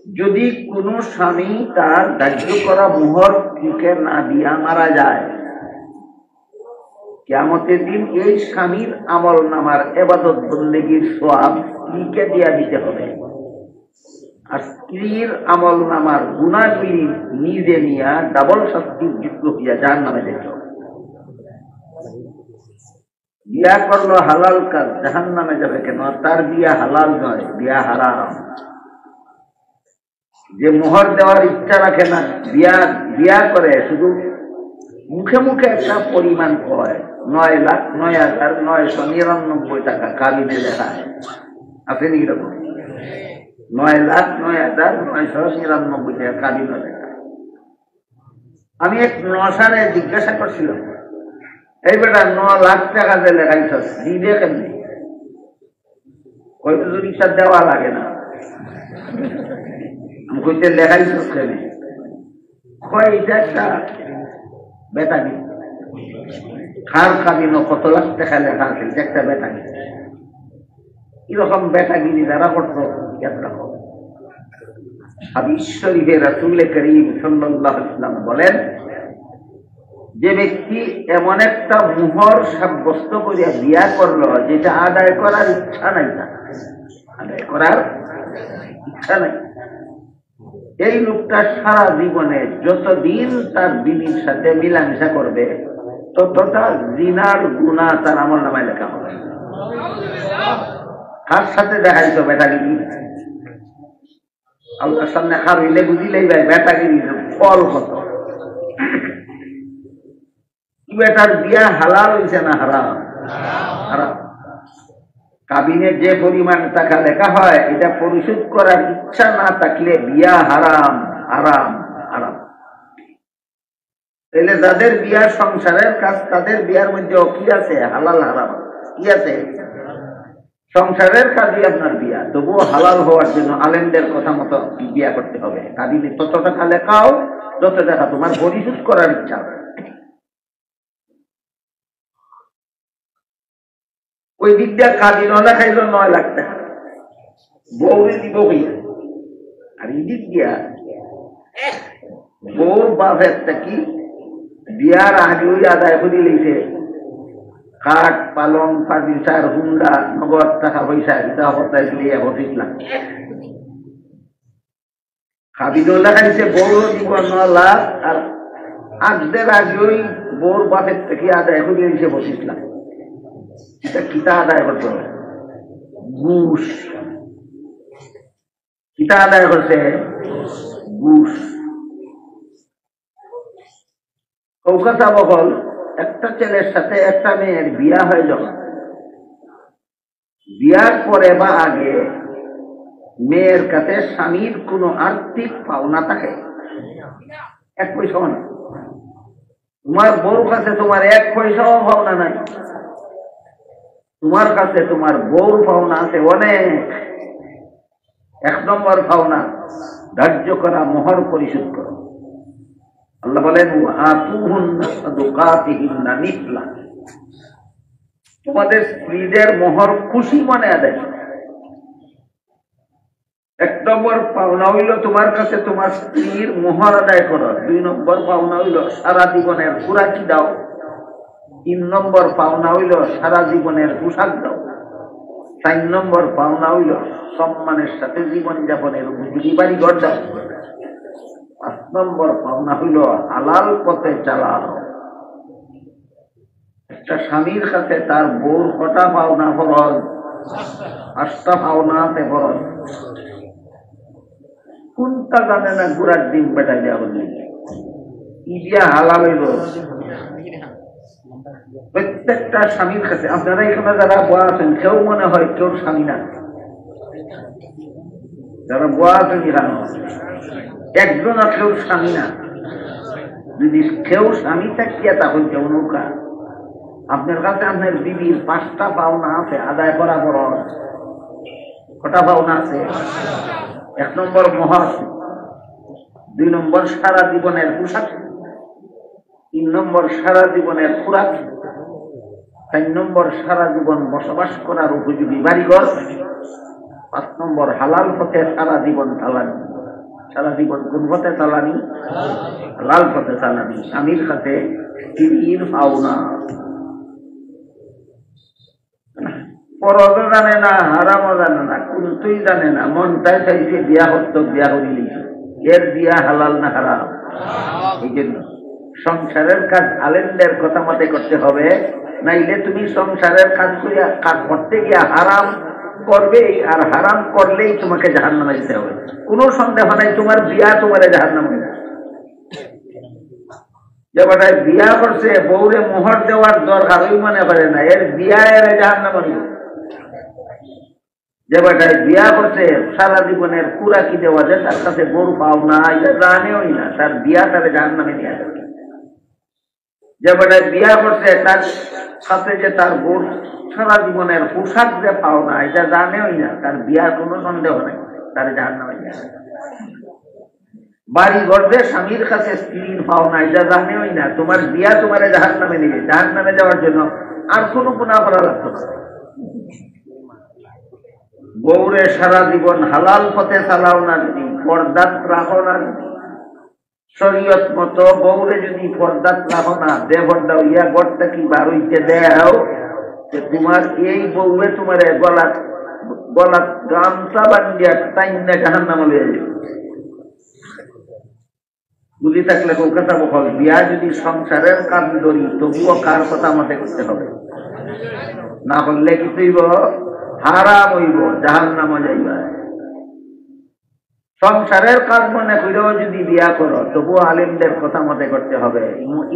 যদি কোনো স্বামী তার ধার্য করা মোহর কে না দিয়া মারা যায়, কিয়ামতের দিন এই স্বামীর আমল নামার ইবাদত বন্দেগীর সওয়াব স্ত্রীকে দিয়া দিতে হবে, আর স্ত্রীর আমল নামার গুনাহগুলি নিজে নিয়া ডাবল শাস্তির যোগ্য হইয়া জাহান্নামে যেতে হবে। বিয়া করলো হালাল কাজ, জাহান্নামে যাবে কেন? তার বিয়া হালাল নয়, বিয়া হারাম। যে মোহর দেওয়ার ইচ্ছা রাখে না, বিয়া করে শুধু মুখে মুখে একটা পরিমাণ কয় 9,09,999 টাকা কাবিনে দেখায়, আপনি কিরকম 9,09,999 টাকা কাবিনে দেখায়। আমি এক নসারে জিজ্ঞাসা করছিলাম, এই বেটা 9 লাখ টাকা যে লেখাইছ দিবে কেমনি? হয়তো যদি দেওয়া লাগে না, আমি কইতে লেখাইছ কেন? কয় এটা একটা বেটাগি, খার কাবিন কত লাখ টাকা লেখা আছে, এটা একটা বেটাগি। এরকম বেটাগিরি যারা করতো হাদিস শরীফে রাসূল করিম সাল্লাল্লাহু আলাইহি ওয়াসাল্লাম বলেন, যে ব্যক্তি এমন একটা মোহর সাব্যস্ত করিয়া বিয়া করলো যেটা আদায় করার ইচ্ছা নাই, এই লোকটা সারা জীবনে যতদিন তার বিবির সাথে মিলামিশা করবে ততটা জিনার গুনাহ তার আমল নামায় লেখা হবে। কার সাথে দেখাইতো বেটাগিরি? আল্লাহর সামনে হারিলে বুঝিলেই ভাই বেটাগিরির ফল কত। বেটার বিয়া হালাল হয়েছে না হারাম? হারাম। কাবিনে যে পরিমাণ টাকা লেখা হয় এটা পরিশোধ করার ইচ্ছা না থাকলে বিয়া হারাম হারাম হারাম। তাহলে যাদের বিয়া সংসারের কাজ, তাদের বিয়ার মধ্যে কি আছে? হালাল হারাম কি আছে? সংসারের কাজই আপনার বিয়া, তবুও হালাল হওয়ার জন্য আলেমদের কথা মতো বিয়া করতে হবে। কাবিনে তত টাকা লেখাও যত টাকা তোমার পরিশোধ করার ইচ্ছা। ওই দিক দিয়ে কাবিন লেখাইল 9 লাখ টাকা, বউরে দিব হইয়া। আর এই দিক দিয়া বউর বাপের কি বিয়ার আগে ওই আদায় করে লইছে খাট পালং ফার্নিচার হুন্ডা নগদ টাকা পয়সা এটা অবস্থায় দিয়ে বসিলাম। কাবিন লেখাইছে বউর দিব 9 লাখ, আর আজদের আগে ওই বউর বাপের থেকে আদায় করে লইছে বসিলাম। এটা কিতা আদায় করতে হবে? ঘুষ। কিতা আদায় করছে? ঘুষ। কলকাতা বহল একটা ছেলের সাথে একটা মেয়ের বিয়া হয়, যখন বিয়ার পরে বা আগে মেয়ের কাছে স্বামীর কোনো আর্থিক পাওনা থাকে, 1 পয়সাও না। তোমার বউর কাছে তোমার 1 পয়সাও পাওনা নাই, তোমার কাছে তোমার বউর পাওনা আছে অনেক। 1 নম্বর পাওনা ধার্য করা মোহর পরিশোধ করো। আল্লাহ বলেন, তোমাদের স্ত্রীদের মোহর খুশি মনে আদায়। 1 নম্বর পাওনা হইল তোমার কাছে তোমার স্ত্রীর মোহর আদায় করো। 2 নম্বর পাওনা হইল সারা জীবনের খুরাকি দাও। 3 নম্বর পাওনা হইল সারা জীবনের পোশাক দাও। 4 নম্বর পাওনা হইল সম্মানের সাথে জীবন যাপনের উপযোগী বাড়ি ঘর দাও। 5 নম্বর পাওনা হইল হালাল পথে চালাও। একটা স্বামীর কাছে তার বউর কটা পাওনা ফরজ? 5টা পাওনা আছে ফরজ। কোনটা জানে না? গুড়ার ডিম বেটাই দেওয়া বললি ইডিয়া হালাল হইল প্রত্যেকটা স্বামীর কাছে। আপনারা এখানে যারা বয়া আছেন কেউ মনে হয় কেউ স্বামী না, যারা বয়া আছেন এখানে একজন কেউ স্বামী না। যদি কেউ স্বামী থাকিয়া তখন কেউ নৌকা আপনার কাছে আপনার বিবির 5টা পাওনা আছে আদায় করা বড়। কটা পাওনা আছে? 1 নম্বর মোহর, 2 নম্বর সারা জীবনের পোশাক, 3 নম্বর সারা জীবনের খোরাক, 4 নম্বর সারা জীবন বসবাস করার উপযোগী বাড়িঘর, 5 নম্বর হালাল পথে সারা জীবন চালান। সারা জীবন কোন পথে চালানি? লাল পথে চালানি। স্বামীর সাথে স্ত্রীর পাওনা, পরও জানে না, হারামও জানে না, কোনটাই জানে না, মনটাই চাইছে বিয়া করতো, বিয়া করি লিখছে। এর বিয়া হালাল না হারাম? এই জন্য সংসারের কাজ আলেমদের কথা মতে করতে হবে, নাইলে তুমি সংসারের কাজ করিয়া কাজ করতে গিয়া হারাম করবে, আর হারাম করলেই তোমাকে জাহান্নামে যেতে হবে। কোনো সন্দেহ নাই তোমার বিয়া তোমার জাহান্নামে না। যে বেটায় বিয়া করছে বউরে মোহর দেওয়ার দরকার ওই মনে করে না, এর বিয়া এর জাহান্নামে নিবে। যে বেটায় বিয়া করছে সারা জীবনের কুরাকি দেওয়া যায়, তার কাছে বউ পাও না, এটা জানেওই না, তার বিয়া তারে জাহান্নামে নিয়ে যাবে। যে বেটায় বিয়া করছে তার সাথে যে তার বউ সারা জীবনের পোশাক যে পাও না, এটা জানেওই না, তার বিয়ার কোনো সন্দেহ নেই, তার জাহান্নামে নিয়ে যাবে। বাড়ি ঘর যে স্বামীর কাছে স্ত্রীর পাও না, এটা জানেওই না, তোমার বিয়া তোমার জাহান্নামে নিবে। জাহান্নামে যাওয়ার জন্য আর কোনো গুনাহ করা লাগতো না। বউরে সারা জীবন হালাল পথে চালাও না যদি, পর্দাত রাখো না যদি, শরীয়ত মতো বউরে যদি পর্দাত রাখো না, বেপর্দা হইয়া ঘরটা কি বার হইতে দেও, তোমার এই বউরে তোমার গলা গামছা বান্ধিয়া টাইনা জাহান্নামে লইয়া যাবে। বুঝি থাকলে কলকাতা বকল, বিয়া যদি সংসারের কাজ ধরি তবুও কার কথা মতে করতে হবে, না করলে কি হইব? হারাম হইব, জাহান্নামে যাইবা। সংসারের কাজ মনে করেও যদি বিয়া করো তবুও আলেমদের কথা মতে করতে হবে।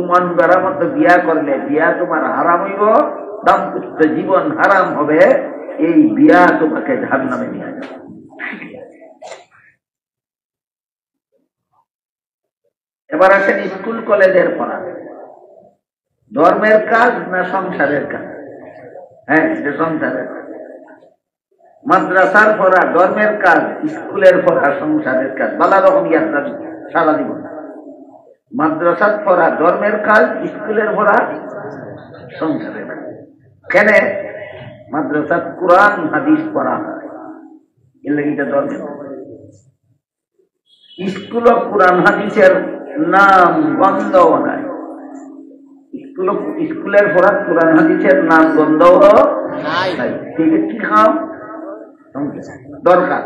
ইমান গড়া মতো বিয়া করলে বিয়া তোমার হারাম হইব, দাম্পত্য জীবন হারাম হবে, এই বিয়া তোমাকে জাহান্নামে নিয়ে যাবে। এবার আসেন স্কুল কলেজের পড়া, ধর্মের কাজ না সংসারের কাজ? হ্যাঁ, এটা সংসারের কাজ। মাদ্রাসার পড়া ধর্মের কাজ, স্কুলের পড়া সংসারের কাজ। বালা রকম ইয়াত্রা সারা জীবন। মাদ্রাসার পড়া ধর্মের কাজ, স্কুলের পড়া সংসারের কাজ। কেন? মাদ্রাসার কোরআন হাদিস পড়া হয়, এর লাগি এটা ধর্মের। স্কুল কোরআন হাদিসের নাম গন্ধ নাই। স্কুলের পড়া কোরআন হাদিসের নাম গন্ধ নাই। ঠিক কি খাও দরকার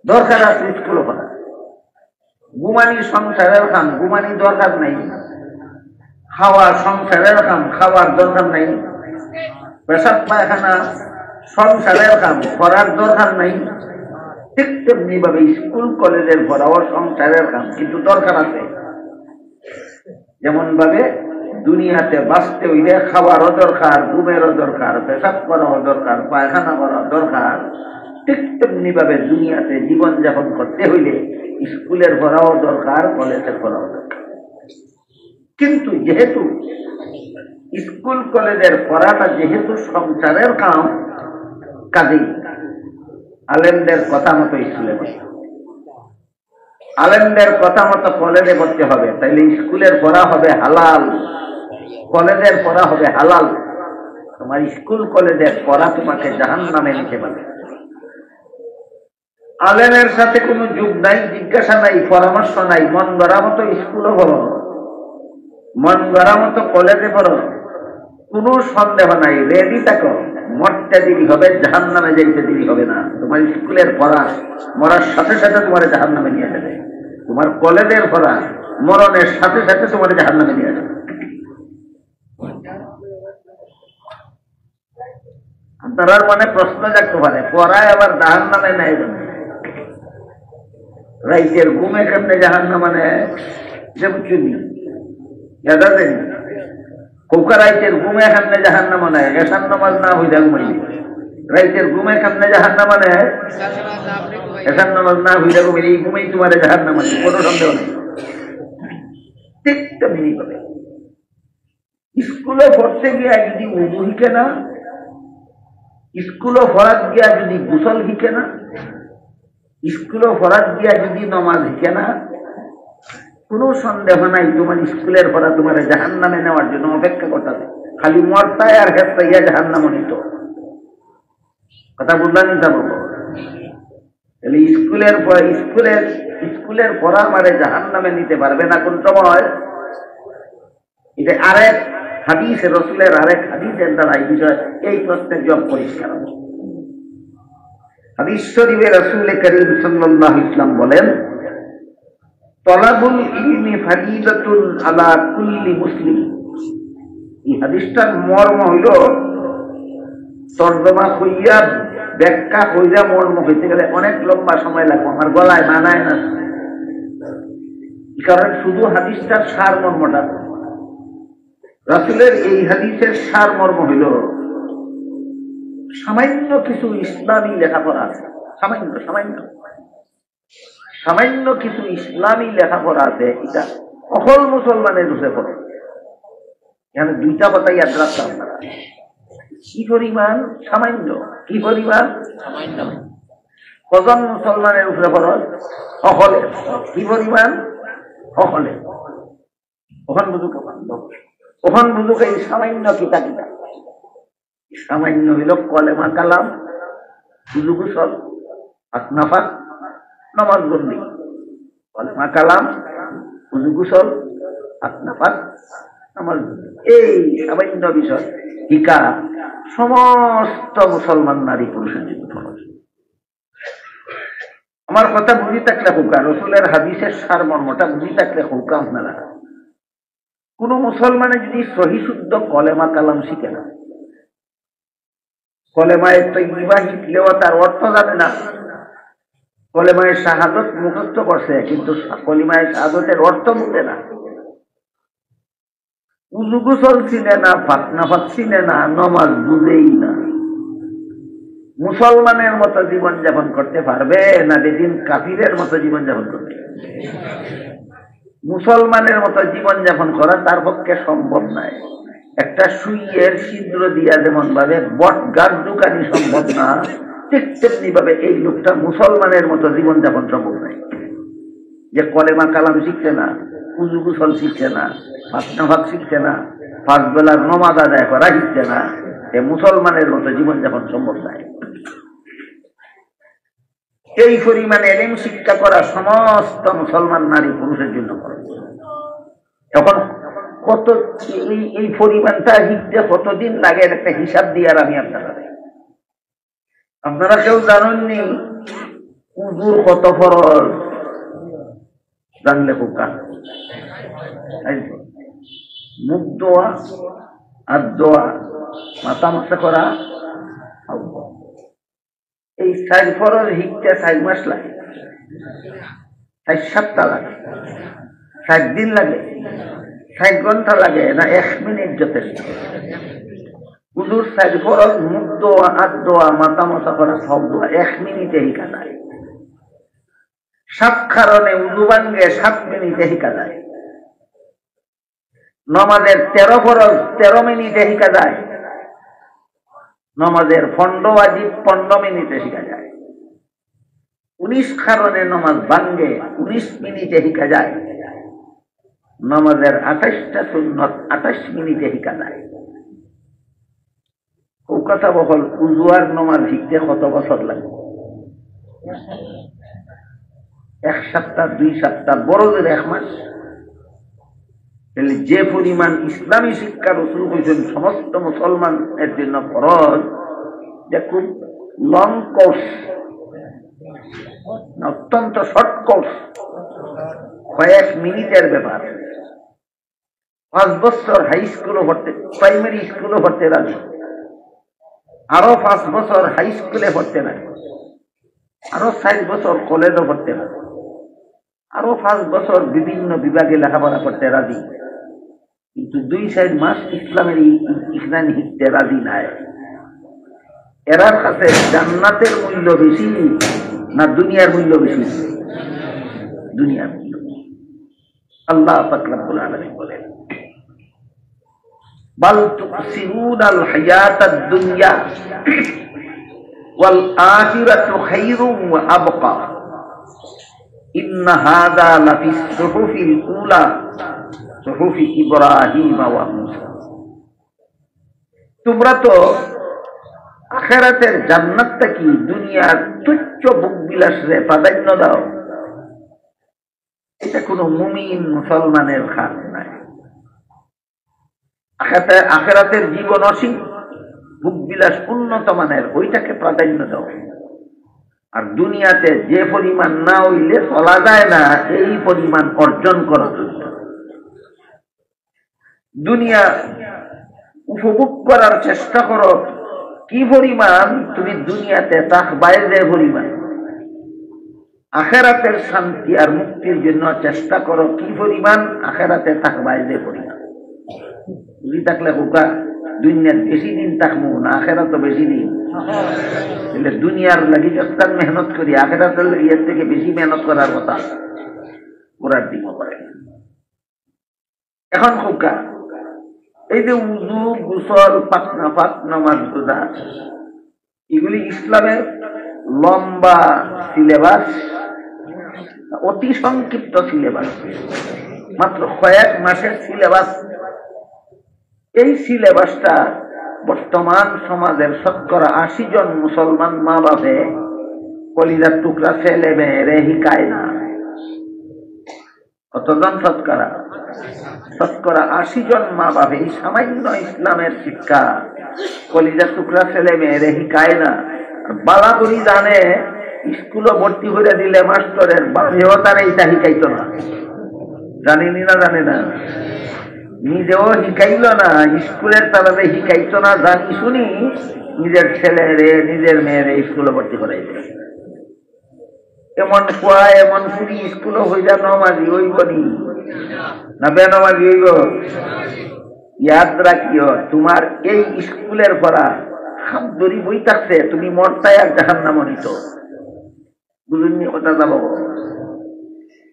দরকার আছে স্কুল পড়া। ঘুমানি সংসারের কাম, ঘুমানি দরকার নাই। খাওয়া সংসারের কাম, খাওয়ার দরকার নাই। পেশাব পায়খানা সংসারের কাম, করার দরকার নাই। ঠিক তেমনি ভাবে স্কুল কলেজের পড়াও সংসারের কাম, কিন্তু দরকার আছে। যেমন ভাবে দুনিয়াতে বাঁচতে হইলে খাওয়ারও দরকার, ঘুমেরও দরকার, পেশাব করাও দরকার, পায়খানা করাও দরকার, ঠিক তেমনি ভাবে দুনিয়াতে জীবন যাপন করতে হইলে স্কুলের পড়াও দরকার, কলেজের পড়াও দরকার। কিন্তু যেহেতু স্কুল কলেজের পড়াটা যেহেতু সংসারের কাম, কাজেই আলেমদের কথা মতো স্কুলে পড়তে, আলেমদের কথা মতো কলেজে পড়তে হবে। তাইলে স্কুলের পড়া হবে হালাল, কলেজের পড়া হবে হালাল। তোমার স্কুল কলেজের পড়া তোমাকে জাহান্নামে নিতে পারে। আলেমের সাথে কোনো যুগ নাই, জিজ্ঞাসা নাই, পরামর্শ নাই। মন গড়া মতো স্কুলে পড়ো, মন গড়া মতো কলেজে পড়ো, কোনো সন্দেহ নাই। রেডি থাকো, মরতে দেরি হবে, জাহান্নামে যাইতে দেরি হবে না। তোমার স্কুলের পড়া মরার সাথে সাথে তোমার জাহান্নামে নিয়ে যাবে। তোমার কলেজের পড়া মরণের সাথে সাথে তোমার জাহান্নামে নিয়ে যাবে। আপনারা মনে প্রশ্ন জাগতে পারে, পড়ায় আবার জাহান্নামে নেয় কেন? রাইতের ঘুমে কেমনে জাহান্নামে নেয়? যেমন চুনি ইয়াদা দেন কৌকা রাইতের ঘুমে কেমনে জাহান্নামে নেয়? এসান নামাজ না হইলে ঘুমাইলে রাইতের ঘুমে কেমনে জাহান্নামে নেয়? এসান নামাজ না হইলে ঘুমাইলে এই ঘুমেই তোমার জাহান্নামে নেয়, কোনো সন্দেহ নেই। ঠিক তেমনি করে স্কুলে পড়তে গিয়া যদি উজু শিখে না, স্কুলে পড়াত গিয়া যদি গোসল শিখে না, স্কুলে পড়াত গিয়া যদি নমাজ শিখে না, কোনো সন্দেহ নাই তোমার স্কুলের পড়া তোমার জাহান্নামে নেওয়ার জন্য অপেক্ষা করতে। খালি মরতায় আর হেসতে গিয়া জাহান্নামে নিত। কথা বুঝলাম নি? তা বলবো স্কুলের স্কুলের পড়া আমারে জাহান্নামে নিতে পারবে না কোন সময়? এটা আরেক হাদিস, রসুলের আরেক হাদিসের দ্বারা এই বিষয়, এই প্রশ্নের জবাব পরিষ্কার হবে। হাদিস শরীফে রাসূল করিম সাল্লাল্লাহু আলাইহি ওয়াসাল্লাম বলেন, তলাবুল ইলমি ফারিদাতুন আলা কুল্লি মুসলিম। এই হাদিসটার মর্ম হইল, তর্জমা হইয়া ব্যাখ্যা হইয়া মর্ম হইতে গেলে অনেক লম্বা সময় লাগবে, আমার গলায় মানায় না। কারণ শুধু হাদিসটার সার মর্মটা, রাসূলের এই হাদিসের সার মর্ম হইল, সামান্য কিছু ইসলামী লেখাপড়া আছে, সামান্য সামান্য সামান্য কিছু ইসলামী লেখাপড়া আছে, এটা সকল মুসলমানের রুখে পড়ে। এখানে দুইটা কথা ইয়াদ রাখতে আপনারা, কি পরিমাণ সামান্য, কি পরিমাণ সামান্য। কজন মুসলমানের উপরে ফরজ? সকলে। কি পরিমাণ? সকলে। ওখান বুঝুক, ওখান বুঝুক এই সামান্য কিতা কিতা। সামান্য হইল কলেমা কালাম, উযু গোসল, নাফাক, নামাজ বন্দি। কলেমা কালাম, উযু গোসল, নাফাক, নামাজ বন্দি, এই সামান্য বিষয় শিকা সমস্ত মুসলমান নারী পুরুষের জন্য ফরজ। আমার কথা বুঝি থাকলে হুকা, রসুলের হাদিসের সারমর্মটা বুঝি থাকলে হুকা আপনারা। কোন মুসলমানে যদি সহি শুদ্ধ কলেমা কালাম শিখে না, কলেমায় তৈবা শিখলেও তার অর্থ জানে না, কলেমায় শাহাদত মুখস্থ করছে কিন্তু কলিমায় শাহাদতের অর্থ বুঝে না, উযু গোসল চিনে না, নাফাক চিনে না, নমাজ বুঝেই না, মুসলমানের মতো জীবন যাপন করতে পারবে না বেদিন কাফিরের মতো জীবন যাপন করবে? মুসলমানের মতো জীবন যাপন করা তার পক্ষে সম্ভব নয়। একটা সুইয়ের ছিদ্র দিয়া যেমন ভাবে বট গাছ ঢুকানি সম্ভব না, ঠিক তেমনি ভাবে এই লোকটা মুসলমানের মতো জীবন যাপন সম্ভব নয়। যে কলেমা কালাম শিখছে না, উযু গোসল শিখছে না, নাফাক শিখছে না, 5 বেলার নামাজ আদায় করা শিখছে না, এ মুসলমানের মতো জীবন যাপন সম্ভব নয়। এই পরিমাণে ইলম শিক্ষা করা সমস্ত মুসলমান নারী পুরুষের জন্য ফরজ। তখন কত এই পরিমাণটা শিখতে কতদিন লাগে একটা হিসাব দিয়ে আর আমি আপনারা কেউ জানেননি উযুর কত ফরজ? জানলে খুব কাজ। মুখ দোয়া, হাত দোয়া, মাথা মাথা করা, এই 4 ফরজ শিখতে 4 মাস লাগে, 4 সপ্তাহ লাগে, 7 দিন লাগে, 60 ঘন্টা লাগে না 1 মিনিট যথেষ্ট? উযুর 4 ফরজ, মুখ দোয়া, হাত দোয়া, মাথা মাথা করা, সব দোয়া 1 মিনিটে শিখা যায়। সাক্ষারণে উযু ভাঙ্গে 7 মিনিটে শিখা যায়। নমাজের 13 ফরজ 13 মিনিটে শিখা যায়। নমাজের ফন্ড ওয়াজিব 15 মিনিটে শিখা যায়। 19 কারণে নমাজ ভাঙ্গে 19 মিনিটে শিখা যায়। নমাজের 28টা সুন্নত 28 মিনিটে শিখা যায়। ও কথা বহল, উযু আর নমাজ শিখতে কত বছর লাগে? 1 সপ্তাহ, 2 সপ্তাহ, বড় জোরে 1 মাস। যে পরিমাণ ইসলামী শিক্ষা রাসূল বলেছেন সমস্ত মুসলমানের জন্য ফরজ, যে খুব লং কোর্স, অত্যন্ত শর্ট কোর্স, কয়েক মিনিটের ব্যাপার। 5 বছর হাই স্কুলে পড়তে, প্রাইমারি স্কুলে পড়তে লাগে, আরো 5 বছর হাই স্কুলে পড়তে লাগে, আরো 4 বছর কলেজে পড়তে লাগে, আরো 5 বছর বিভিন্ন বিভাগে লেখাপড়া করতে রাজি, কিন্তু 2-4 মাস ইসলামের ইসলাম শিখতে রাজি নাই। এরার কাছে জান্নাতের মূল্য বেশি না দুনিয়ার মূল্য বেশি? দুনিয়ার মূল্য। আল্লাহ পাক রব্বুল আলামিন বলেন, বাল তুসিরুনাল হায়াতাদ দুনিয়া ওয়াল আখিরাতু খায়রুম ওয়া আবকা ইন্না হাযা লাফিস সুহুফিল উলা সুহুফি ইব্রাহিম ওয়া মূসা। তোমরা তো আখিরাতের জান্নাতটা কি দুনিয়ার তুচ্ছ ভোগ বিলাসে প্রাধান্য দাও, এটা কোনো মুমিন মুসলমানের খাস নাই। আখেরাতের জীবন অসীম, ভোগ বিলাস উন্নত মানের, ওইটাকে প্রাধান্য দাও। আর দুনিয়াতে যে পরিমাণ না হইলে চলা যায় না, এই পরিমাণ অর্জন করো। দুনিয়া উপভোগ করার চেষ্টা করো কি পরিমাণ তুমি দুনিয়াতে বাইরে পরিমাণ। আখেরাতের শান্তি আর মুক্তির জন্য চেষ্টা করো কি পরিমাণ, আখেরাতে বাইরে পরিমাণ। বুঝি থাকলে হুকা দুনিয়ার বেশি দিন থাকবো না, আখেরাত বেশি দিন। দুনিয়ার লাগি যতক্ষণ মেহনত করি, আখেরাতের এর থেকে বেশি মেহনত করার কথা করার দিন করে। এখন হুকা এই যে উজু, গোসল, পাক নামাজ, রোজা, এগুলি ইসলামের লম্বা সিলেবাস, অতি সংক্ষিপ্ত সিলেবাস, মাত্র কয়েক মাসের সিলেবাস। এই সিলেবাসটা বর্তমান সমাজের 80% জন মুসলমান মা বাপে কলিজার টুকরা ছেলে মেয়েরে হিকায় না। কতজন? 80% জন মা বাপে এই সামান্য ইসলামের শিক্ষা কলিজার টুকরা ছেলে মেয়েরে হিকায় না। বালা করি জানে স্কুলে ভর্তি করে দিলে মাস্টরের বাপেও তার এইটা শিখাইতো না। জানেনি না? জানে না, নিজেও শিখাইল না, স্কুলের তালাতে শিখাইতো না। জানি শুনি নিজের ছেলেরে নিজের মেয়েরে স্কুলে ভর্তি করাই এমন কোয়া এমন শুনি স্কুলে হইয়া নমাজি হইবনি না বেনমাজি হইব। ইয়াদ রাখিও, তোমার এই স্কুলের পড়া হাত ধরি বই থাকছে, তুমি মরতায় আর জাহান্নাম নিত। বুঝুননি কথা? যাব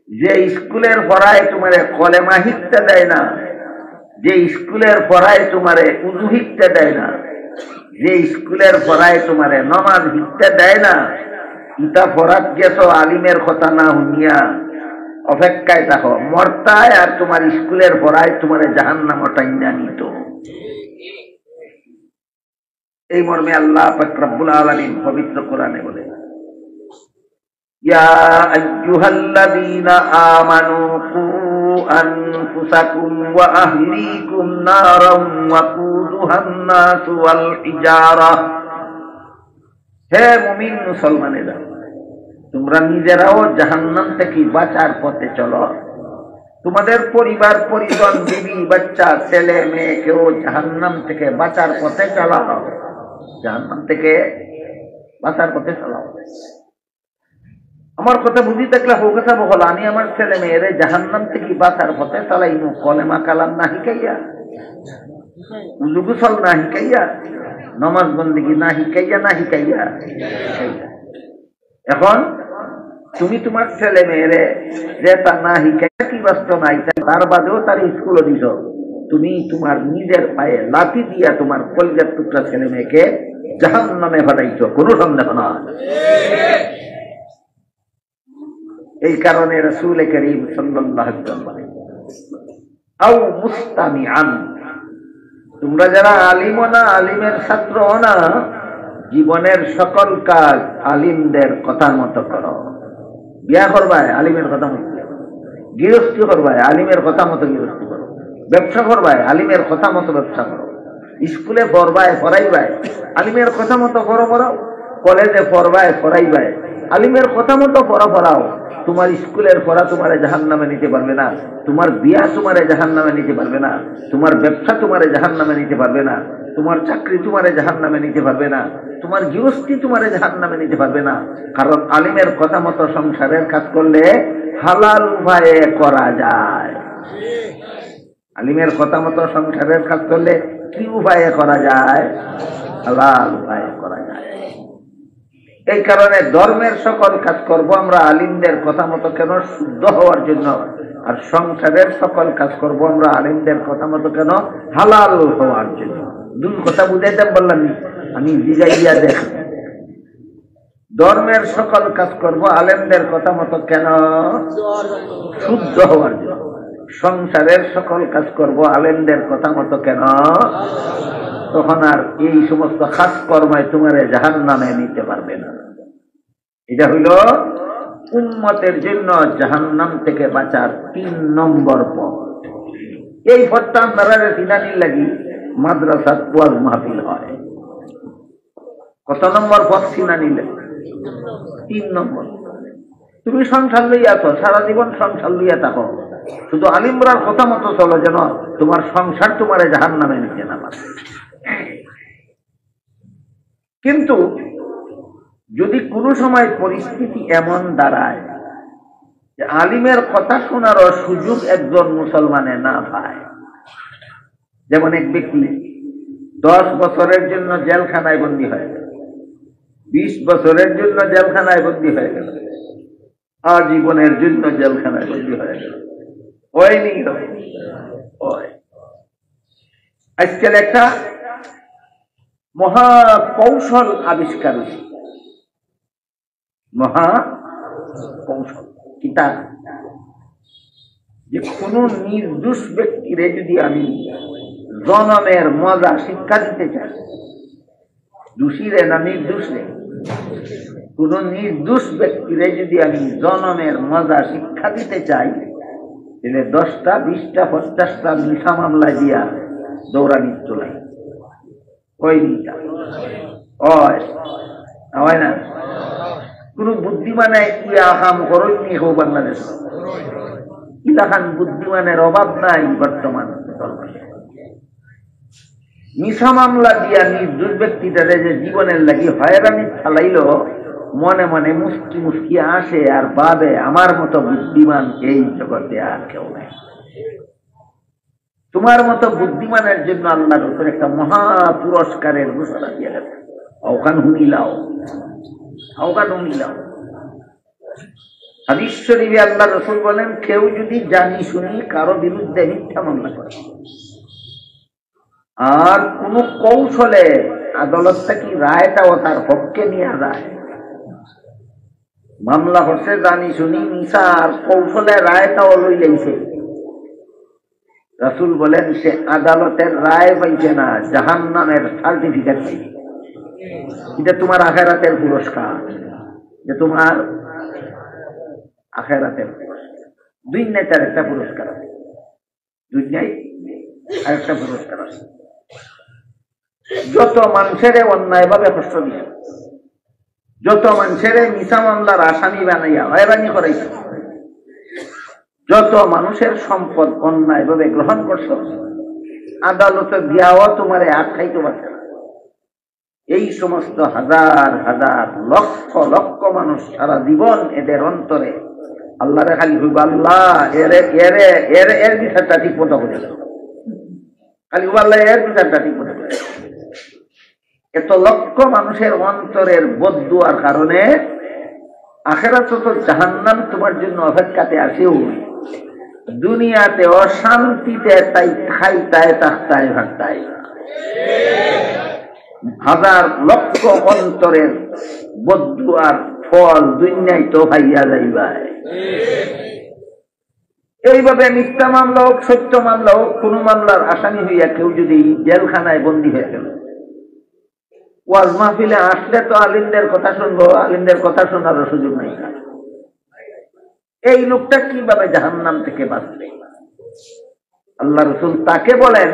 যে স্কুলের পড়ায় তোমারে কলেমা শিখতে দেয় না, যে স্কুলের পড়ায় তোমারে উজু শিখতে দেয় না, যে স্কুলের পড়ায় তোমারে নমাজ শিখতে দেয় না, ইটা পড়াত গেছো আলিমের কথা না শুনিয়া অপেক্ষায় থাকো, মরতায় আর তোমার স্কুলের পড়ায় তোমারে জাহান্নাম টাইনা নিত। এই মর্মে আল্লাহ পাক রব্বুল আলামিন পবিত্র কোরআনে বলে, ইয়া আইয়ুহাল্লাযীনা আমানু কু আনফুসাকুম ওয়া আহলিকুম নারাম ওয়াকুদুহান নাস ওয়াল হিজারা। হে মুমিন মুসলমানেরা, তোমরা নিজেরাও জাহান্নাম থেকে বাঁচার পথে চলো, তোমাদের পরিবার পরিজন, বিবি বাচ্চা, ছেলে মেয়েকেও জাহান্নাম থেকে বাঁচার পথে চালাও। জাহান্নাম থেকে বাঁচার পথে চালাও। আমার কথা বুঝি থাকলে হোক কথা বল, আমি আমার ছেলে মেয়েরে জাহান্নাম থেকে বাঁচার পথে চালাইনু কলেমা কালাম না শিখাইয়া, উজু গোসল না শিখাইয়া, নমাজ বন্দেগী না শিখাইয়া। এখন তুমি তোমার ছেলে মেয়েরে যে তা না শিখাইয়া কি বাস্ত নাই, তার বাদেও তার স্কুলে দিছ, তুমি তোমার নিজের পায়ে লাথি দিয়া তোমার কলিজার টুকরা ছেলে মেয়েকে জাহান্নামে পাঠাইছ, কোনো সন্দেহ না। এই কারণে রাসূল করিম সাল্লাল্লাহু আলাইহি ওয়াসাল্লাম বলেন, আও মুস্তামিআন, তোমরা যারা আলিম না, আলিমের ছাত্র না, জীবনের সকল কাজ আলিমদের কথা মতো করো। বিয়া করবায় আলিমের কথা মতো, গৃহস্থী করবায় আলিমের কথা মতো গৃহস্থী করো, ব্যবসা করবায় আলিমের কথা মতো ব্যবসা করো, স্কুলে পড়বায় পড়াইবায় আলিমের কথা মতো পড়াও, কলেজে পড়বায় পড়াইবায় আলিমের কথা মতো পড়াও। তোমার স্কুলের পড়া তোমারে জাহান্নামে নিতে পারবে না, তোমার বিয়া তোমারে জাহান্নামে নিতে পারবে না, তোমার ব্যবসা তোমারে জাহান্নামে নিতে পারবে না, তোমার চাকরি তোমারে জাহান্নামে নিতে পারবে না, তোমার গৃহস্থী তোমারে জাহান্নামে নিতে পারবে না। কারণ আলিমের কথা মতো সংসারের কাজ করলে হালাল উপায়ে করা যায়। আলিমের কথা মতো সংসারের কাজ করলে কি উপায়ে করা যায়? হালাল উপায়ে করা যায়। এই কারণে ধর্মের সকল কাজ করব আমরা আলিমদের কথা মতো কেন? শুদ্ধ হওয়ার জন্য। আর সংসারের সকল কাজ করব আমরা আলিমদের কথা মতো কেন? হালাল হওয়ার জন্য। দুই কথা বুঝাইতে বললাম, আমি বুঝাইয়া দেখ। ধর্মের সকল কাজ করব আলেমদের কথা মতো কেন? শুদ্ধ হওয়ার জন্য। সংসারের সকল কাজ করব আলেমদের কথা মতো কেন? তখন আর এই সমস্ত খাস কর্মায় তোমার জাহান্নামে নিতে পারবে না। এটা হইল উম্মতের জন্য জাহান্নাম থেকে বাঁচার 3 নম্বর পথ। এই পথটা আপনারা চিনানির লাগি মাদ্রাসার ওয়াজ মাহফিল হয়। কত নম্বর পথ চিনানি লাগে? 3 নম্বর। তুমি সংসার লইয়া আছো, সারা জীবন সংসার লইয়া থাকো, শুধু আলিমরার কথা মতো চলো, যেন তোমার সংসার তোমার জাহান্নামে নিতে না পারে। কিন্তু যদি কোনো সময় পরিস্থিতি এমন দাঁড়ায় যে আলিমের কথা শোনারও সুযোগ একজন মুসলমানে না পায়, যেমন এক ব্যক্তি 10 বছরের জন্য জেলখানায় বন্দী হয়ে গেল, 20 বছরের জন্য জেলখানায় বন্দী হয়ে গেল, আজীবনের জন্য জেলখানায় বন্দী হয়ে গেল, হয়নি? আজকাল একটা মহা কৌশল আবিষ্কার হয়েছে, মহা কৌশল কিতা, যে কোন নির্দোষ ব্যক্তিরে যদি আমি জনমের মজা শিক্ষা দিতে চাই, দোষীরে না নির্দোষে, কোন নির্দোষ ব্যক্তিরে যদি আমি জনমের মজা শিক্ষা দিতে চাই, তাহলে 10টা 20টা 50টা মিথ্যা মামলা দিয়া দৌড়ানি চলাই। হয় না? কোন বুদ্ধিমানে ইয়া কাম করেননি হোক বাংলাদেশ, ইলাকান বুদ্ধিমানের অভাব নাই বর্তমান। মিছা মামলা দিয়া নির্দোষ ব্যক্তিটারে যে জীবনের লাগি হয়রানি ফালাইল, মনে মনে মুস্কি মুস্কি আসে আর ভাবে আমার মতো বুদ্ধিমান এই জগতে আর কেউ নেই। তোমার মতো বুদ্ধিমানের জন্য আল্লাহর উপর একটা মহা পুরস্কারের ঘোষণা দিয়ে গেছে, আওকান হুনিলাও, আওকান হুনিলাও। হাদিস শরীফে আল্লাহ রাসূল বলেন, কেউ যদি জানি শুনি কারো বিরুদ্ধে মিথ্যা মামলা করে আর কোন কৌশলে আদালত থেকে রায়টাও তার পক্ষে নিয়ে যায়, মামলা হচ্ছে জানি শুনি মিছা আর কৌশলে রায়টাও লই লাইছে, রাসূল বলেন সে আদালতের রায় পাইছে না, জাহান্নামের সার্টিফিকেট পাইছে। এটা তোমার আখিরাতের পুরস্কার, যে তোমার আখিরাতের পুরস্কার। দুনিয়ায় তার একটা পুরস্কার আছে, দুনিয়ায় আরেকটা পুরস্কার আছে। যত মানুষের অন্যায় ভাবে কষ্ট দিয়ে, যত মানুষের মিছা মামলার আসামি বানাইয়া হয়রানি করাইছে, যত মানুষের সম্পদ অন্যায় ভাবে গ্রহণ করছ, আদালতে দিয়াও তোমারে আটকাইতে পারছে না। এই সমস্ত হাজার হাজার লক্ষ লক্ষ মানুষ সারা জীবন এদের অন্তরে আল্লাহরে খালি হইব, আল্লাহ এর বিচারটা ঠিক মতো করে, খালি আল্লাহ এর বিচারটা ঠিক মতো করে। এত লক্ষ মানুষের অন্তরের বদদুয়ার কারণে আখিরাতে তো জাহান্নাম তোমার জন্য অপেক্ষাতে আসেও, দুনিয়াতে অশান্তিতে তাই খাইতায় তাহতায় ভাগতায়। হাজার লক্ষ অন্তরের বদদুয়ার ফল দুনিয়ায় তো ভাইয়া যাইবাই। এইভাবে মিথ্যা মামলা হোক সত্য মামলা হোক, কোন মামলার আসামি হইয়া কেউ যদি জেলখানায় বন্দী হয়ে গেল, ওয়াজ মাহফিলে আসলে তো আলিমদের কথা শুনবো, আলিমদের কথা শোনারও সুযোগ নেই। এই লোকটা কিভাবে জাহান্নাম থেকে বাঁচবে? আল্লাহ রাসূল তাকে বলেন,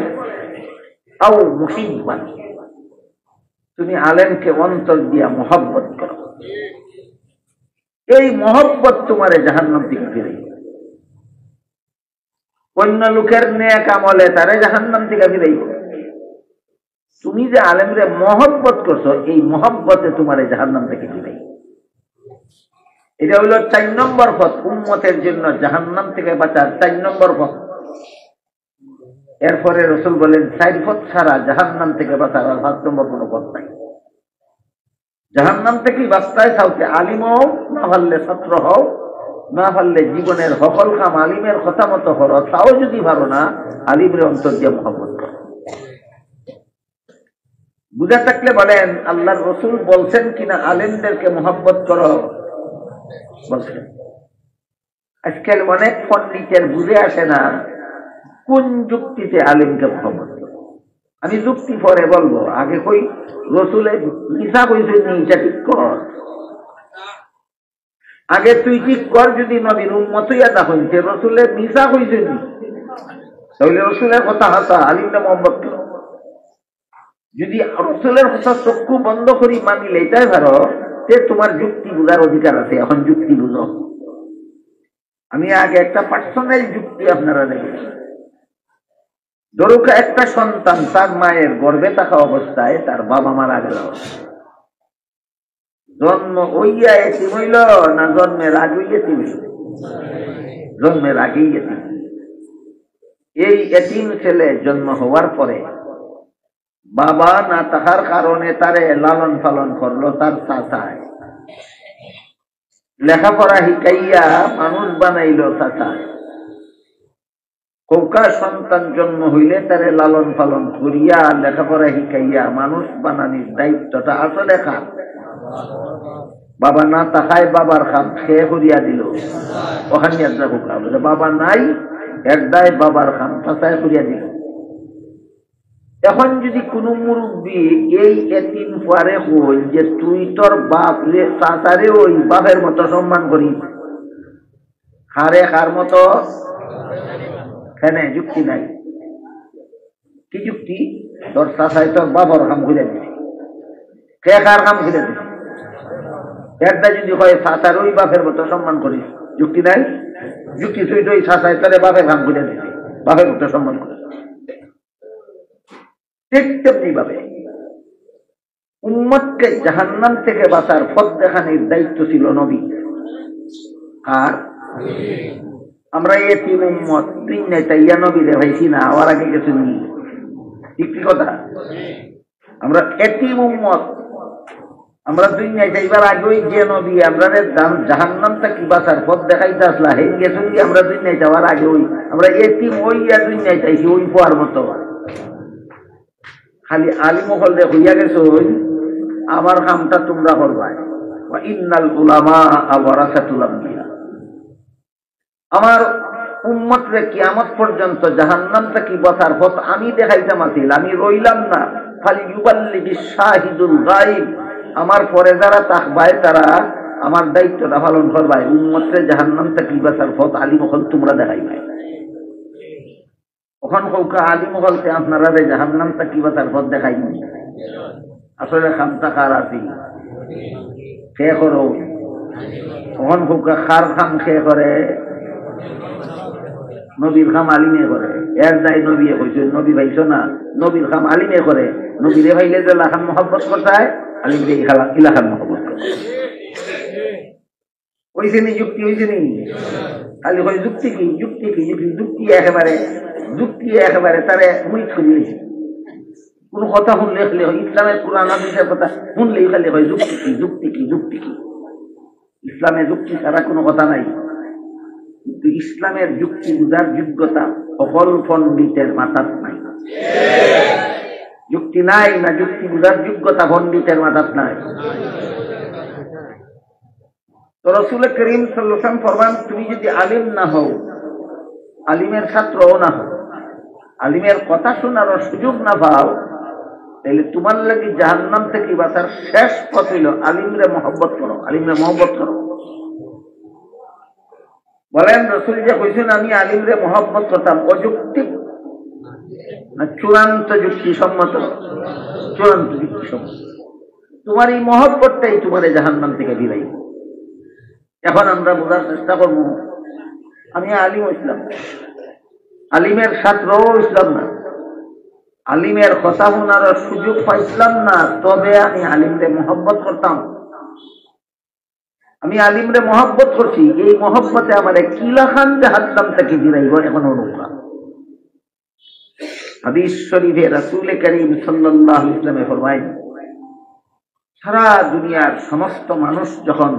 আও মুহিব্বান, তুমি আলেমকে অন্তর দিয়া মহব্বত করো, এই মহব্বত তোমারে জাহান্নাম থেকে ফিরে। অন্য লোকের নেক আমলে তারে জাহান্নাম থেকে ফিরাইব, তুমি যে আলেমরে মহব্বত করছো, এই মহব্বতে তোমারে জাহান্নাম থেকে ফিরাই। এটা হইল 4 নম্বর পথ, উম্মতের জন্য জাহান্নাম থেকে বাঁচার 4 নম্বর পথ। এরপরে রাসূল বলেন 4 পথ ছাড়া জাহান্নাম থেকে বাঁচার আর 5 নম্বর কোনো পথ নাই। জাহান্নাম থেকেই বাঁচতে চাইতে আলিম হও, না পারলে ছাত্র হও, না পারলে জীবনের সকল কাম আলিমের কথা মতো করো, তাও যদি পারো না আলিমের অন্তর দিয়ে মহব্বত করো। বুঝা থাকলে বলেন আল্লাহর রাসূল বলছেন কিনা আলেমদেরকে মহব্বত করো? বলছেন। আজকাল অনেক পণ্ডিতের বুঝে আসে না কোন যুক্তিতে আলেমকে মহব্বত করো। আমি যুক্তি পরে বলবো, আগে কই রাসূলের মিছা কইছেন নি, এটা ঠিক কর। আগে তুই ঠিক কর, যদি নবীর উম্মত হইয়া তখন যে রসুলের মিশা হয়েছে তাহলে রসুলের কথা হাসা আলিমটা মোহাম্মদ। যদি রসুলের কথা চক্ষু বন্ধ করি মানিলে এটাই ভালো, যে তোমার যুক্তি বোঝার অধিকার আছে, এখন যুক্তি বুঝো। আমি আগে একটা পার্সোনাল যুক্তি আপনারা দেখেন। ধরুক একটা সন্তান তার মায়ের গর্ভে থাকা অবস্থায় তার বাবা মারা গেল, জন্ম হইয়া এতিম হইল না জন্মের আগেই এতিম হইল? জন্মের আগেই এতিম। এই এতিম ছেলে জন্ম হওয়ার পরে বাবা না থাকার কারণে তারে লালন পালন করলো তার চাচায়, লেখাপড়া শিখাইয়া মানুষ বানাইল চাচায়। কৌকা সন্তান জন্ম হইলে তারে লালন পালন করিয়া লেখাপড়া শিখাইয়া মানুষ বানানির দায়িত্বটা আসলে খান বাবা না থাকায় বাবার খান খেয়ে করিয়া দিল। ওখানে একটা কৌকা বাবা নাই, একদায় বাবার খান চাচায় করিয়া দিল। এখন যদি কোন মুরব্বী এই এতিম পারে হই যে তুই তোর বাপ রে চাচারে ওই বাপের মতো সম্মান করিস, হারে কার মতো? হ্যাঁ, যুক্তি নাই। কি যুক্তি? তোর চাচাই তোর বাবার কাম ঘুরে দিবে, কে কার কাম ঘুরে দিবে? একটা যদি হয় চাচার ওই বাপের মতো সম্মান করিস, যুক্তি নাই। যুক্তি তুই তো ওই চাচাই তোরে বাপের কাম ঘুরে দিবে, বাপের মতো সম্মান করিস। ঠিক তেমনি ভাবে উম্মতকে জাহান্নাম থেকে বাঁচার পথ দেখানোর দায়িত্ব ছিল নবী। আর আমরা এতিম উম্মত তিন নেতাইয়া নবী দেখাইছি না, আমার আগে কিছু নেই। ঠিক কি কথা? আমরা এতিম উম্মত, আমরা দুই নেতাইবার আগেই যে নবী আমরা জাহান্নাম থেকে বাঁচার পথ দেখাইতে আসলা, হে গেছি আমরা দুই নাই যাওয়ার আগে ওই আমরা এতিম ওইয়া দুই নেতাইছি ওই পোয়ার মতো। খালি আলিম হল হইয়া গেছ আমার কামটা তোমরা করবাই। ইন্নাল উলামা ওয়ারাসাতুল আম্বিয়া। আমার উম্মত রে কিয়ামত পর্যন্ত জাহান্নাম থেকে বাঁচার পথ আমি দেখাইতাম আসিল, আমি রইলাম না। খালি ইউবাল্লিগিশ শাহিদুল গায়ব, আমার পরে যারা তাকবায় তারা আমার দায়িত্বটা পালন করবাই। উম্মত রে জাহান্নাম থেকে বাঁচার পথ আলিম হল তোমরা দেখাইবাই। ওখান কৌকা আলিম হলতে আপনারা রে জাহান্নাম থেকে বাঁচার পথ দেখাইনি। আসলে খামটা কার আছি কে করো? ওখান কৌকা খার খাম কে করে? নবীর খাম আলিমে করে। এর দায় নবী কইছে, নবী ভাইছ না, নবীর খাম আলিমে করে। নবীরে ভাইলে যে লাখান মহব্বত করতে আলিমরে ইলাখান মহব্বত করে। হইছে নি? যুক্তি হইছে নি? খালি হয় যুক্তি কি? যুক্তি কি? যুক্তি একেবারে তারে মুই ছড়িয়েছে। কোন কথা শুনলে খালি হয় ইসলামের কোরআন হাদিসের কথা শুনলেই খালি হয় যুক্তি কি, যুক্তি কি, যুক্তি কি। ইসলামে যুক্তি ছাড়া কোনো কথা নাই। কিন্তু ইসলামের যুক্তি বুঝার যোগ্যতা সকল পণ্ডিতের মাথার নাই। যুক্তি নাই না, যুক্তি বুঝার যোগ্যতা পণ্ডিতের মাথার নাই। তো রাসূল করিম সাল্লাল্লাহু আলাইহি ওয়াসাল্লাম ফরমান, তুমি যদি আলিম না হও, আলিমের ছাত্রও না হও, আলিমের কথা শোনার সুযোগ না পাও, তাহলে তোমার লাগি জাহান্নাম থেকে বাঁচার শেষ পথ হইল আলিমরে মহব্বত করো, আলিমরে মহব্বত করো। বলেন রাসূল যে কইছেন আমি আলিমরে মহব্বত করতাম, অযৌক্তিক না চূড়ান্ত যুক্তিসম্মত? চূড়ান্ত যুক্তিসম্মত। তোমার এই মহব্বতটাই তোমার জাহান্নাম থেকে ফিরাই। এখন আমরা বোঝার চেষ্টা করব, আমি আলিম ইসলাম, আলিমের ছাত্রও ইসলাম না, আলিমের কথা শোনার সুযোগ পাইছিলাম না, তবে আমি আলিমরে মহব্বত করতাম। আমি আলিমরে মহব্বত করছি, এই মহব্বতে আমার কি লাখান জাহান্নাম থেকে ফিরাইব এখন অনুভব। হাদিস শরীফে রাসূল করিম সাল্লাল্লাহু আলাইহি ওয়াসাল্লাম ফরমায়েন, সারা দুনিয়ার সমস্ত মানুষ যখন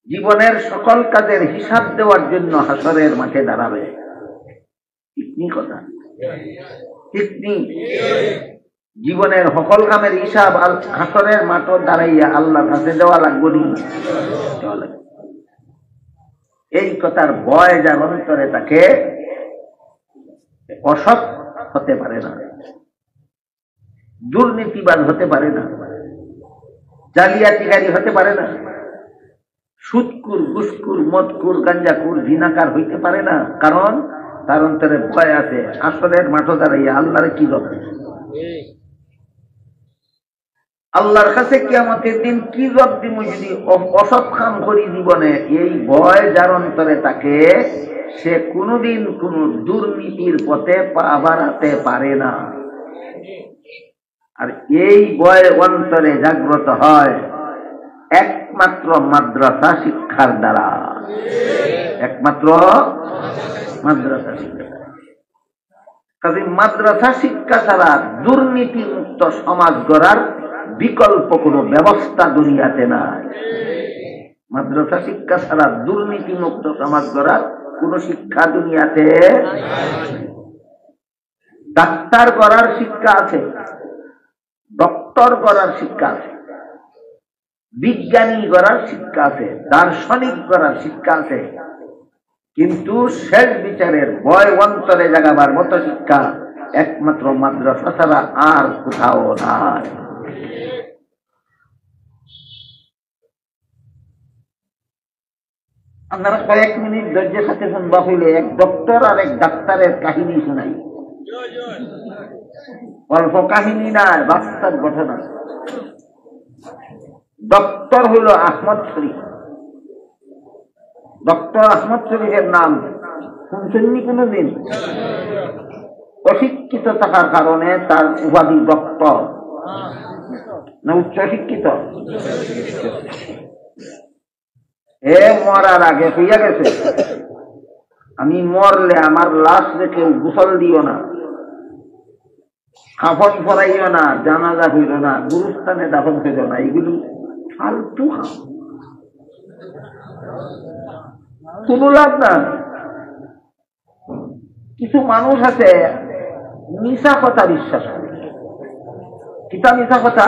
জীবনের সকল কাজের হিসাব দেওয়ার জন্য হাসরের মাঠে দাঁড়াবে, ঠিক নি কথা? ঠিক নি? জীবনের সকল কামের হিসাব হাসরের মাঠে দাঁড়াইয়া আল্লাহর কাছে দেওয়া লাগবে নি? এই কথার ভয় যার অন্তরে তাকে অসৎ হতে পারে না, দুর্নীতিবাদ হতে পারে না, জালিয়াতিকারী হতে পারে না। সুদকুর, ঘুষকুর, মদকুর, গাঞ্জাকুর, জিনাকার হইতে পারে না, কারণ তার অন্তরে ভয় আছে। আসরের মাঠে দাঁড়াইয়া আল্লাহরে কি দরকার, আল্লাহর কাছে কিয়ামতের দিন কি জবাব দিব যদি অসৎ কাম করি জীবনে। এই ভয় যার অন্তরে থাকে, সে কোনোদিন কোন দুর্নীতির পথে পা বাড়াতে পারে না। আর এই ভয় অন্তরে জাগ্রত হয় একমাত্র মাদ্রাসা শিক্ষার দ্বারা, একমাত্র মাদ্রাসা শিক্ষা। কাজে মাদ্রাসা শিক্ষা ছাড়া দুর্নীতি মুক্ত সমাজ গড়ার বিকল্প কোনো ব্যবস্থা দুনিয়াতে নাই। মাদ্রাসা শিক্ষা ছাড়া দুর্নীতি মুক্ত সমাজ গড়ার কোন শিক্ষা দুনিয়াতে। ডাক্তার গড়ার শিক্ষা আছে, ডক্টর গড়ার শিক্ষা আছে, বিজ্ঞানী গড়ার শিক্ষা আছে, দার্শনিক গড়ার শিক্ষা আছে, কিন্তু শেষ বিচারের ভয় অন্তরে জাগাবার মতো শিক্ষা একমাত্র মাদ্রাসা ছাড়া আর কোথাও নাই। আপনারা কয়েক মিনিট ধৈর্যের সাথে শুনবা হইলে এক ডক্টর আর এক ডাক্তারের কাহিনী শোনাই। অল্প কাহিনী নাই, বাস্তব ঘটনা। ডক্টর হইল আহমদ শরীফ। ডক্টর আহমদ শরীফের নাম শুনছেননি কোনদিন? অশিক্ষিত থাকার কারণে তার উপাধি ডক্টর, না উচ্চ শিক্ষিত? এ মরার আগে হইয়া গেছে, আমি মরলে আমার লাশ রেখে গোসল দিও না, কাফন পরাইও না, জানাজা হইল না, গুরুস্থানে দাফন হইল না। এগুলি ফালতু কোন লাভ না। কিছু মানুষ আছে মিশা কথা বিশ্বাস করে। কিতা মিশা কথা?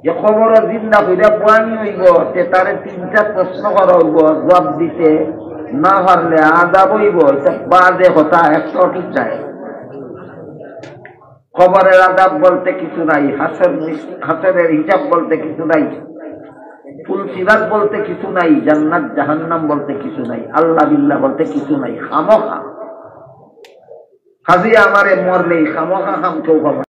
যে খবর জিন্দা হইলে পুরানি হইব, তারে 3টা প্রশ্ন করা হইব, জবাব দিতে না পারলে আদাব হইব। বাজে কথা, একটা ঠিক নাই। খবরের আদাব বলতে কিছু নাই, হাসরের হিসাব বলতে কিছু নাই, ফুল সিরাত বলতে কিছু নাই, জান্নাত জাহান্নাম বলতে কিছু নাই, আল্লাহ বিল্লাহ বলতে কিছু নাই। খামোখা কাজে আমারে মরলেই খামোখা খাম কেউ